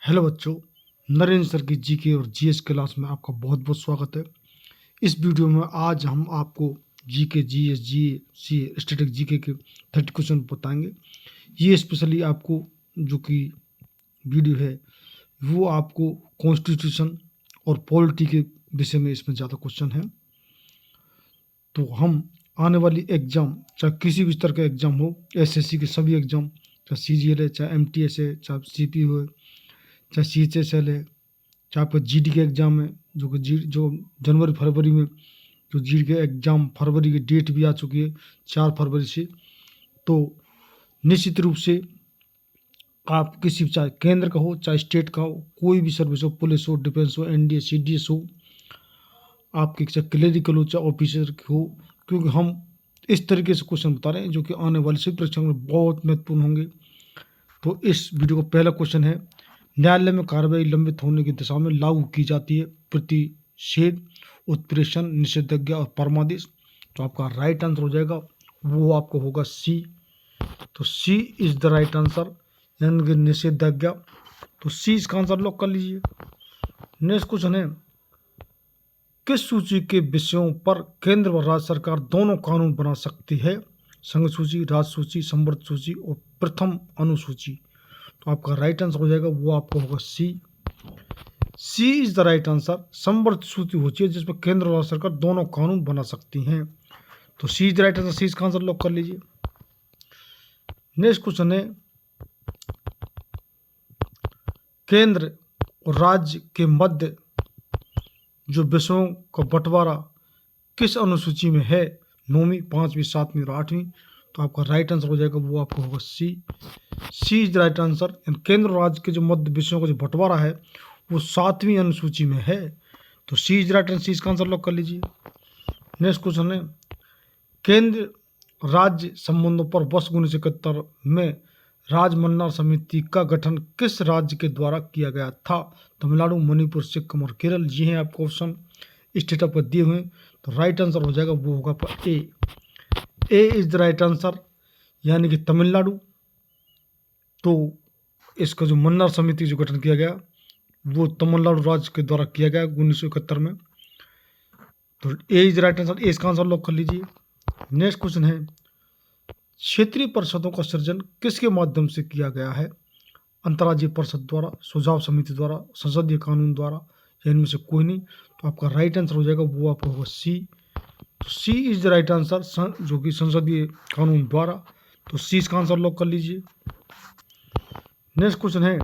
Hello बच्चों, Narendra sir की GK और जीएस क्लास में आपका बहुत बहुत स्वागत है। इस वीडियो में आज हम आपको जीके, जीएस, जीए, सीए, स्टैटिक जीके के 30 क्वेश्चन बताएंगे। ये स्पेशली आपको जो कि वीडियो है वो आपको कॉन्स्टिट्यूशन और पॉलिटी के विषय में इसमें ज़्यादा क्वेश्चन है। तो हम आने वाली एग्ज़ाम, चाहे किसी भी स्तर का एग्ज़ाम हो, एसएससी के सभी एग्ज़ाम, चाहे सीजीएल है, चाहे एमटीएस है, चाहे सीपीओ है, चाहे सीएचएसएल है, चाहे आपका जीडी के एग्ज़ाम है, जो जनवरी फरवरी में जो जीडी के एग्ज़ाम, फरवरी की डेट भी आ चुकी है 4 फरवरी से। तो निश्चित रूप से आप किसी भी, चाहे केंद्र का हो चाहे स्टेट का हो, कोई भी सर्विस हो, पुलिस हो, डिफेंस हो, एनडीए सीडीएस हो, आपके चाहे क्लेरिकल हो चाहे ऑफिसर हो, क्योंकि हम इस तरीके से क्वेश्चन बता रहे हैं जो कि आने वाली सभी परीक्षाओं में बहुत महत्वपूर्ण होंगे। तो इस वीडियो का पहला क्वेश्चन है, न्यायालय में कार्रवाई लंबित होने की दिशा में लागू की जाती है प्रतिषेध, उत्प्रेषण, निषेधाज्ञा और परमादेश। तो आपका राइट आंसर हो जाएगा, वो आपको होगा सी। तो सी इज द राइट आंसर, यानी कि निषेधाज्ञा। तो सी इसका आंसर लॉक कर लीजिए। नेक्स्ट क्वेश्चन है, किस सूची के विषयों पर केंद्र व राज्य सरकार दोनों कानून बना सकती है? संघ सूची, राज्य सूची, संवर्त सूची और प्रथम अनुसूची। तो आपका राइट आंसर हो जाएगा, वो आपको होगा सी। सी इज द राइट आंसर। संवर्त सूची होती है जिसमें केंद्र और राज्य सरकार दोनों कानून बना सकती हैं। तो सी इज द राइट आंसर, सी इसका आंसर लॉक कर लीजिए। नेक्स्ट क्वेश्चन है, केंद्र और राज्य के मध्य जो विषयों का बंटवारा किस अनुसूची में है? 9वीं, 5वीं, 7वीं और 8वीं। तो आपका राइट आंसर हो जाएगा, वो आपको होगा सी। सी इज द राइट आंसर। केंद्र और राज्य के जो मध्य विषयों का जो बंटवारा है वो 7वीं अनुसूची में है। तो सी इज द राइट आंसर, सी इसका आंसर लॉक कर लीजिए। नेक्स्ट क्वेश्चन है, केंद्र राज्य संबंधों पर वर्ष 1971 में राजमन्ना समिति का गठन किस राज्य के द्वारा किया गया था? तमिलनाडु, मणिपुर, सिक्किम और केरल। जी हैं आपको ऑप्शन स्टेट पर दिए हुए। तो राइट आंसर हो जाएगा, वो होगा पर ए। ए इज द राइट आंसर, यानी कि तमिलनाडु। तो इसका जो मन्नार समिति जो गठन किया गया वो तमिलनाडु राज्य के द्वारा किया गया 1971 में। तो ए इज द राइट आंसर, ए इसका आंसर लॉक कर लीजिए। नेक्स्ट क्वेश्चन है, क्षेत्रीय परिषदों का सृजन किसके माध्यम से किया गया है? अंतर्राज्यीय परिषद द्वारा, सुझाव समिति द्वारा, संसदीय कानून द्वारा, या इनमें से कोई नहीं। तो आपका राइट आंसर हो जाएगा, वो आपका होगा सी। तो सी इज द राइट आंसर, जो कि संसदीय कानून द्वारा। तो सी इसका आंसर लॉक कर लीजिए। नेक्स्ट क्वेश्चन है,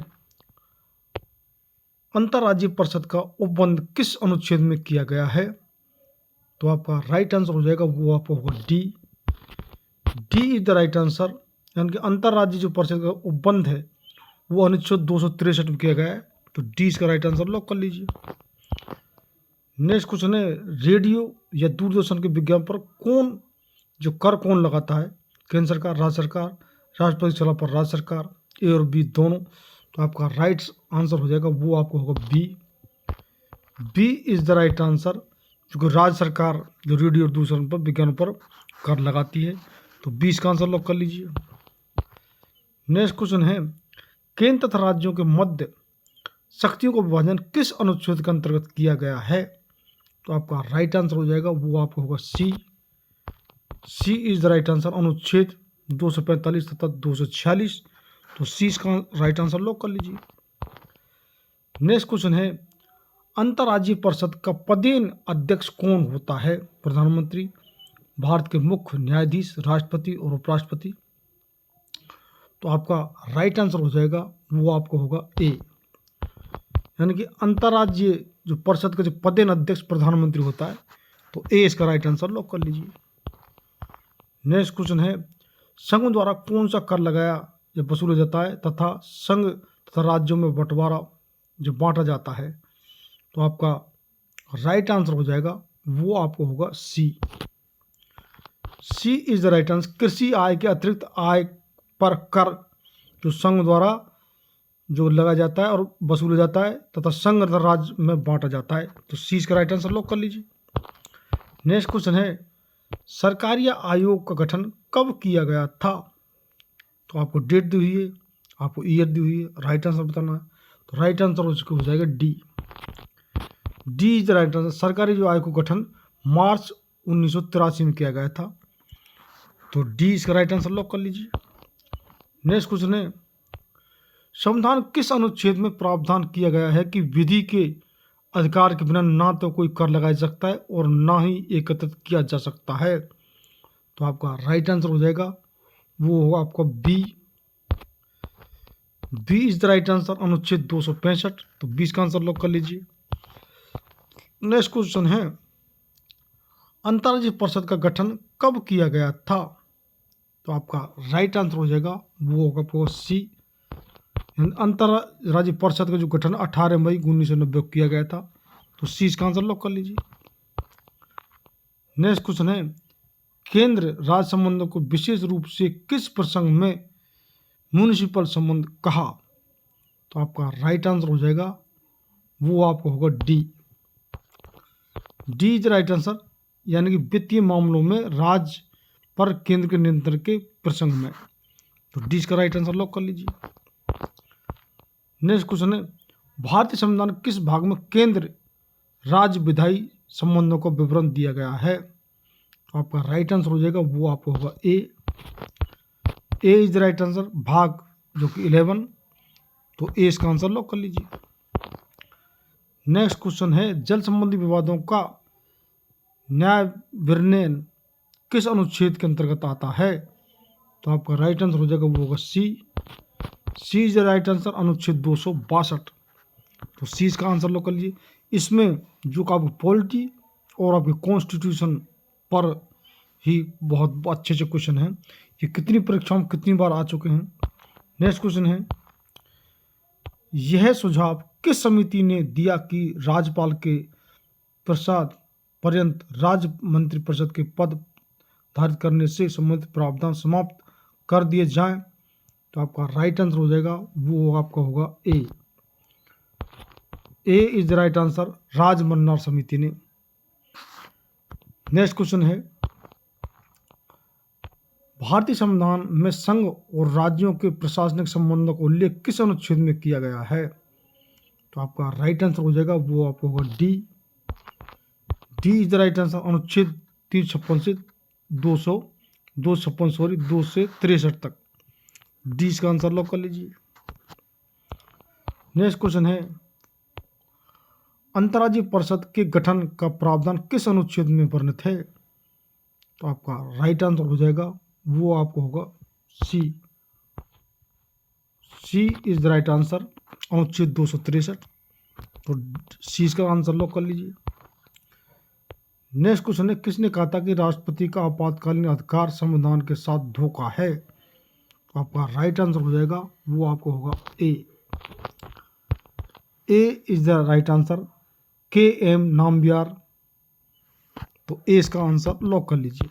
अंतर्राज्यीय परिषद का उपबंध किस अनुच्छेद में किया गया है? तो आपका राइट आंसर हो जाएगा, वो आपका होगा D. D is the right answer, यानी कि अंतर्राज्यीय जो परिषद का उपबंध है वो अनुच्छेद 263 में किया गया है। तो डी इसका राइट आंसर लॉक कर लीजिए। नेक्स्ट क्वेश्चन है, रेडियो या दूरदर्शन के विज्ञापन पर कौन लगाता है? केंद्र सरकार, राज्य सरकार, राष्ट्रपति सलाह पर राज्य सरकार, ए और बी दोनों। तो आपका राइट आंसर हो जाएगा, वो आपको होगा B. B is the right answer, क्योंकि राज्य सरकार जो रेडियो और दूरदर्शन पर विज्ञापन पर कर लगाती है। तो बी इसका आंसर लॉक कर लीजिए। नेक्स्ट क्वेश्चन है, केंद्र तथा राज्यों के मध्य शक्तियों का विभाजन किस अनुच्छेद के अंतर्गत किया गया है? तो आपका राइट आंसर हो जाएगा, वो आपको होगा सी। सी इज द राइट आंसर, अनुच्छेद 245 तथा 246। तो सी इसका राइट आंसर लॉक कर लीजिए। नेक्स्ट क्वेश्चन है, अंतर्राज्यीय परिषद का पदेन अध्यक्ष कौन होता है? प्रधानमंत्री, भारत के मुख्य न्यायाधीश, राष्ट्रपति और उपराष्ट्रपति। तो आपका राइट आंसर हो जाएगा, वो आपको होगा ए, यानी कि अंतर्राज्यीय जो परिषद का जो पदेन अध्यक्ष प्रधानमंत्री होता है। तो ए इसका राइट आंसर लॉक कर लीजिए। नेक्स्ट क्वेश्चन है, संघ द्वारा कौन सा कर लगाया या वसूला जाता है तथा संघ तथा राज्यों में बंटवारा जो बांटा जाता है? तो आपका राइट आंसर हो जाएगा, वो आपको होगा सी। सी इज द राइट आंसर। कृषि आय के अतिरिक्त आय पर कर जो संघ द्वारा जो लगाया जाता है और वसूला जाता है तथा संघ तथा राज्य में बांटा जाता है। तो सी इसका राइट आंसर लॉक कर लीजिए। नेक्स्ट क्वेश्चन है, सरकारी आयोग का गठन कब किया गया था? तो आपको डेट दी हुई है, आपको ईयर दी हुई है, राइट आंसर बताना है। तो राइट आंसर उसको हो जाएगा D. D is the right answer. सरकारी जो आयोग का गठन मार्च 1983 में किया गया था, तो डी इसका राइट आंसर लॉक कर लीजिए। नेक्स्ट क्वेश्चन है, संविधान किस अनुच्छेद में प्रावधान किया गया है कि विधि के अधिकार के बिना ना तो कोई कर लगाया जा सकता है और ना ही एकत्रित किया जा सकता है? तो आपका राइट आंसर हो जाएगा, वो होगा आपका B. B is the right answer, अनुच्छेद 265। तो 20 का आंसर लॉक कर लीजिए। नेक्स्ट क्वेश्चन है, अंतर्राज्यीय परिषद का गठन कब किया गया था? तो आपका राइट आंसर हो जाएगा, वो होगा आपको सी। अंतर्राज्यीय परिषद का जो गठन 18 मई 1990 को किया गया था, तो सी इसका आंसर लॉक कर लीजिए। नेक्स्ट क्वेश्चन है, केंद्र राज्य संबंधों को विशेष रूप से किस प्रसंग में म्युनिसिपल संबंध कहा? तो आपका राइट आंसर हो जाएगा, वो आपको होगा D. D is right answer, यानी कि वित्तीय मामलों में राज्य पर केंद्र के नियंत्रण के प्रसंग में। तो डी इसका राइट आंसर लॉक कर लीजिए। नेक्स्ट क्वेश्चन है, भारतीय संविधान किस भाग में केंद्र राज्य विधायी संबंधों का विवरण दिया गया है? तो आपका राइट आंसर हो जाएगा, वो आपको होगा ए। ए इज द राइट आंसर, भाग जो कि 11। तो ए इसका आंसर लॉक कर लीजिए। नेक्स्ट क्वेश्चन है, जल संबंधी विवादों का न्याय निर्णय किस अनुच्छेद के अंतर्गत आता है? तो आपका राइट आंसर हो जाएगा, वो होगा सी। सी इज द राइट आंसर, अनुच्छेद 262। तो सी इसका आंसर लॉक कर लीजिए। इसमें जो आपको पॉलिटी और आपके कॉन्स्टिट्यूशन पर ही बहुत अच्छे अच्छे क्वेश्चन हैं। ये कितनी परीक्षाओं में कितनी बार आ चुके हैं। नेक्स्ट क्वेश्चन है, यह सुझाव किस समिति ने दिया कि राज्यपाल के प्रसाद पर्यंत राज्य मंत्रिपरिषद के पद धारित करने से संबंधित प्रावधान समाप्त कर दिए जाएं? तो आपका राइट आंसर हो जाएगा, वो आपका होगा ए। ए इज द राइट आंसर, राज्य मन्नार समिति ने। नेक्स्ट क्वेश्चन है, भारतीय संविधान में संघ और राज्यों के प्रशासनिक संबंधों का उल्लेख किस अनुच्छेद में किया गया है? तो आपका राइट आंसर हो जाएगा, वो आपको होगा D. D is the right answer, अनुच्छेद 356 से 2 से 63 तक। डी इसका आंसर लॉक कर लीजिए। नेक्स्ट क्वेश्चन है, अंतर्राज्यीय परिषद के गठन का प्रावधान किस अनुच्छेद में वर्णित है? तो आपका राइट आंसर हो जाएगा, वो आपको होगा सी। सी इज द राइट आंसर, अनुच्छेद 263। तो सी इसका आंसर लॉक कर लीजिए। नेक्स्ट क्वेश्चन है, किसने कहा था कि राष्ट्रपति का आपातकालीन अधिकार संविधान के साथ धोखा है? तो आपका राइट आंसर हो जाएगा, वो आपको होगा ए। ए इज द राइट आंसर, के एम नाम्बियार। तो ए इसका आंसर लॉक कर लीजिए।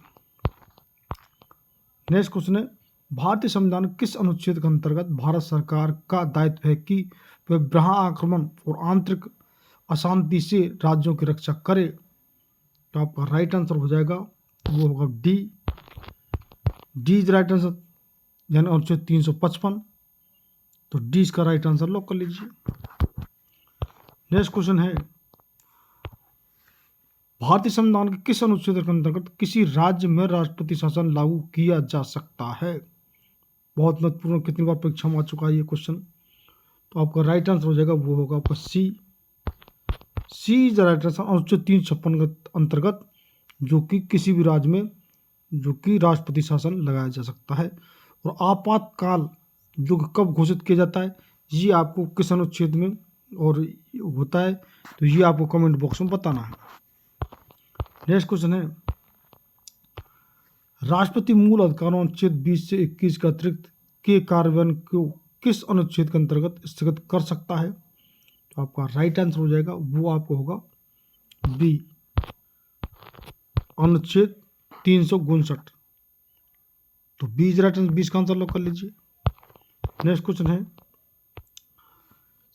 नेक्स्ट क्वेश्चन है, भारतीय संविधान किस अनुच्छेद के अंतर्गत भारत सरकार का दायित्व है कि वह बाह्य आक्रमण और आंतरिक अशांति से राज्यों की रक्षा करे? तो आपका राइट आंसर हो जाएगा, वो होगा D. D is right answer, यानी अनुच्छेद 355। तो डी इसका राइट आंसर लॉक कर लीजिए। नेक्स्ट क्वेश्चन है, भारतीय संविधान के किस अनुच्छेद के अंतर्गत किसी राज्य में राष्ट्रपति शासन लागू किया जा सकता है? बहुत महत्वपूर्ण, कितनी बार परीक्षा में आ चुका है ये क्वेश्चन। तो आपका राइट आंसर हो जाएगा, वो होगा आपका सी। सी इज द राइट आंसर, अनुच्छेद 356 के अंतर्गत जो कि किसी भी राज्य में जो कि राष्ट्रपति शासन लगाया जा सकता है। और आपातकाल जो कि कब घोषित किया जाता है, ये आपको किस अनुच्छेद में और होता है, तो ये आपको कमेंट बॉक्स में बताना है। नेक्स्ट क्वेश्चन है, राष्ट्रपति मूल अधिकारों अनुच्छेद 20 से 21 के अतिरिक्त के कार्यान्वयन को किस अनुच्छेद के अंतर्गत स्थगित कर सकता है? तो आपका राइट आंसर हो जाएगा, वो आपको होगा बी, अनुच्छेद 359। तो बी राइट आंसर, 20 का आंसर लॉक कर लीजिए। नेक्स्ट क्वेश्चन है,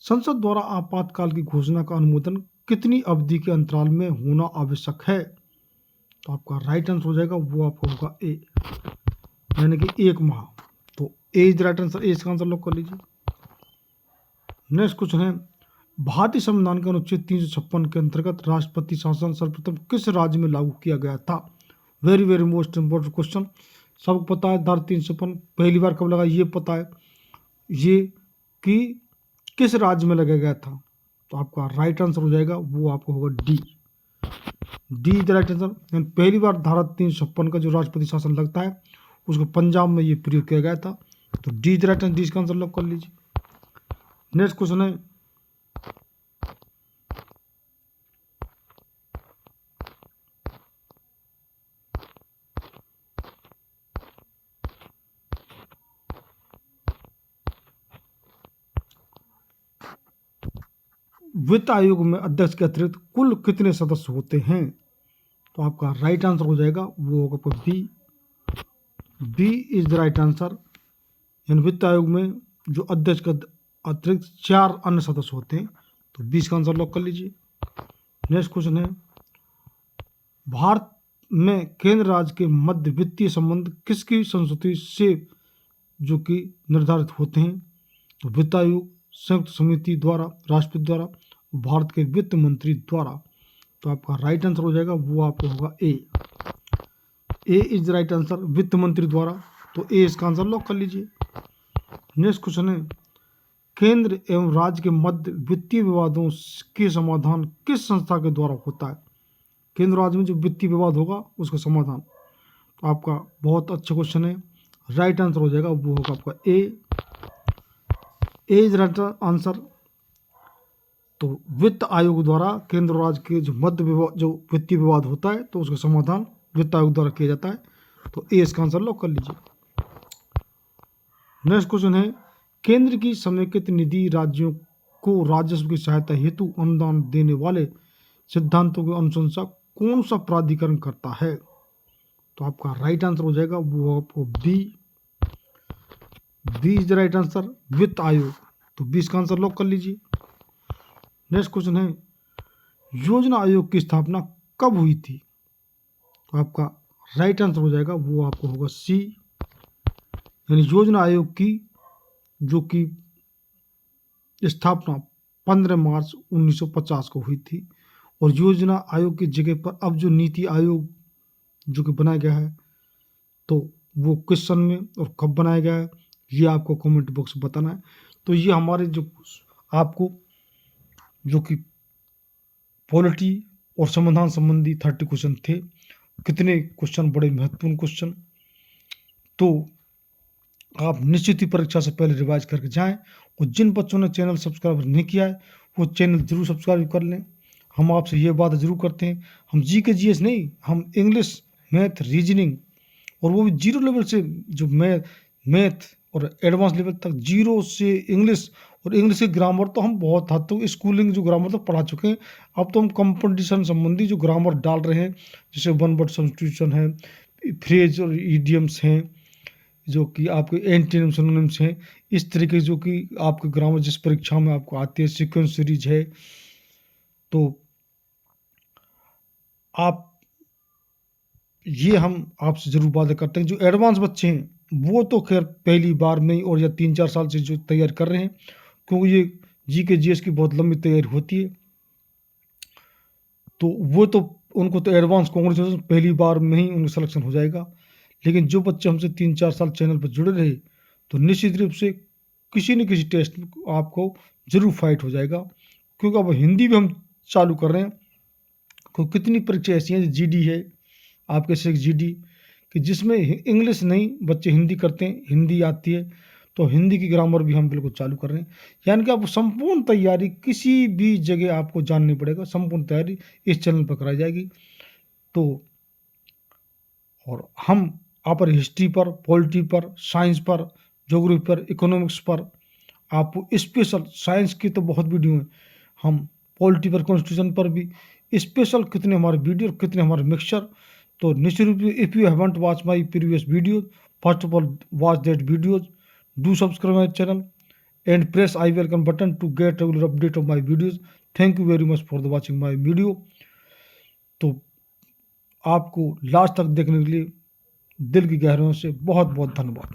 संसद द्वारा आपातकाल की घोषणा का अनुमोदन कितनी अवधि के अंतराल में होना आवश्यक है? तो आपका राइट आंसर हो जाएगा, वो आपको होगा ए, यानी कि 1 माह। तो ए इज राइट आंसर, ए इसका आंसर लॉक कर लीजिए। नेक्स्ट क्वेश्चन है, भारतीय संविधान के अनुच्छेद 356 के अंतर्गत राष्ट्रपति शासन सर्वप्रथम किस राज्य में लागू किया गया था? Very very most important question. सबको पता है धारा 356 पहली बार कब लगा, ये पता है, ये कि किस राज्य में लगाया गया था। तो आपका राइट आंसर हो जाएगा, वो आपको होगा D. D is right answer. पहली बार धारा 356 का जो राष्ट्रपति शासन लगता है उसको पंजाब में ये प्रयोग किया गया था। तो D is right answer, D इसका आंसर लॉक कर लीजिए। नेक्स्ट क्वेश्चन है, वित्त आयोग में अध्यक्ष के अतिरिक्त कुल कितने सदस्य होते हैं? तो आपका राइट आंसर हो जाएगा, वो होगा आपका B. B is the right answer. यानी वित्त आयोग में जो अध्यक्ष का अतिरिक्त 4 अन्य सदस्य होते हैं। तो 20 का आंसर लॉक कर लीजिए। नेक्स्ट क्वेश्चन है, भारत में केंद्र राज्य के मध्य वित्तीय संबंध किसकी संस्तुति से जो कि निर्धारित होते हैं? तो वित्त आयोग, संयुक्त समिति द्वारा, राष्ट्रपति द्वारा, भारत के वित्त मंत्री द्वारा। तो आपका राइट आंसर हो जाएगा, वो आपको होगा ए। ए इज द राइट आंसर, वित्त मंत्री द्वारा। तो ए इसका आंसर लॉक कर लीजिए। नेक्स्ट क्वेश्चन है, केंद्र एवं राज्य के मध्य वित्तीय विवादों के समाधान किस संस्था के द्वारा होता है? केंद्र राज्य में जो वित्तीय विवाद होगा उसका समाधान। तो आपका बहुत अच्छा क्वेश्चन है, राइट आंसर हो जाएगा, वो होगा आपका ए। ए इज राइट आंसर। तो वित्त आयोग द्वारा केंद्र राज्य के जो मध्य विवाद, जो वित्तीय विवाद होता है, तो उसका समाधान वित्त आयोग द्वारा किया जाता है। तो ए इसका आंसर लॉक कर लीजिए। नेक्स्ट क्वेश्चन है, केंद्र की समेकित निधि राज्यों को राजस्व की सहायता हेतु अनुदान देने वाले सिद्धांतों की अनुशंसा कौन सा प्राधिकरण करता है? तो आपका राइट आंसर हो जाएगा, वो आपको B. B is the right answer, वित्त आयोग। तो 20 का आंसर लॉक कर लीजिए। नेक्स्ट क्वेश्चन है, योजना आयोग की स्थापना कब हुई थी? तो आपका राइट आंसर हो जाएगा, वो आपको होगा सी। यानी योजना आयोग की जो कि स्थापना 15 मार्च 1950 को हुई थी। और योजना आयोग की जगह पर अब जो नीति आयोग जो कि बनाया गया है, तो वो किस सन में और कब बनाया गया है, ये आपको कमेंट बॉक्स में बताना है। तो ये हमारे जो आपको जो कि पॉलिटी और समाधान संबंधी 30 क्वेश्चन थे। कितने क्वेश्चन, बड़े महत्वपूर्ण क्वेश्चन। तो आप निश्चित ही परीक्षा से पहले रिवाइज करके जाएं। और जिन बच्चों ने चैनल सब्सक्राइब नहीं किया है वो चैनल जरूर सब्सक्राइब कर लें। हम आपसे ये बात जरूर करते हैं, हम जी के जीएस नहीं, हम इंग्लिश, मैथ, रीजनिंग, और वो भी 0 लेवल से, जो मैथ और एडवांस लेवल तक, 0 से इंग्लिश, और इंग्लिश की ग्रामर तो हम बहुत हद तक स्कूलिंग जो ग्रामर तक पढ़ा चुके हैं। अब तो हम कंपटीशन संबंधी जो ग्रामर डाल रहे हैं, जैसे वन वर्ड सब्स्टिट्यूशन है, फ्रेज और इडियम्स हैं, जो कि आपके एंटीनिम सिनोनिम्स हैं, इस तरीके जो कि आपके ग्रामर जिस परीक्षा में आपको आती है, सीक्वेंस सीरीज है। तो आप ये हम आपसे जरूर वादा करते हैं। जो एडवांस बच्चे हैं वो तो खैर पहली बार में ही और या 3-4 साल से जो तैयार कर रहे हैं, क्योंकि ये जी के जीएस की बहुत लंबी तैयारी होती है, तो वो तो उनको तो एडवांस कांग्रेचुलेसन, पहली बार में ही उनका सिलेक्शन हो जाएगा। लेकिन जो बच्चे हमसे 3-4 साल चैनल पर जुड़े रहे, तो निश्चित रूप से किसी न किसी टेस्ट में आपको जरूर फाइट हो जाएगा। क्योंकि अब हिंदी भी हम चालू कर रहे हैं, क्योंकि कितनी परीक्षा ऐसी हैं, जीडी है आपके से जीडी, कि जिसमें इंग्लिश नहीं बच्चे हिंदी करते हैं, हिंदी आती है, तो हिंदी की ग्रामर भी हम बिल्कुल चालू कर रहे हैं। यानी कि आपको संपूर्ण तैयारी किसी भी जगह आपको जाननी पड़ेगा, संपूर्ण तैयारी इस चैनल पर कराई जाएगी। तो और हम पर हिस्ट्री पर, पॉलिटी पर, साइंस पर, ज्योग्राफी पर, इकोनॉमिक्स पर, आपको स्पेशल साइंस की तो बहुत वीडियो हैं, हम पॉलिटी पर, कॉन्स्टिट्यूशन पर भी स्पेशल कितने हमारे वीडियो, कितने हमारे मिक्सचर। तो निश्चित रूप से if you haven't watch my previous video, first of all watch that videos, do subscribe my channel and press I welcome button to get regular update of my videos. Thank you very much for the watching my video. तो आपको last तक देखने के लिए दिल की गहराइयों से बहुत बहुत धन्यवाद।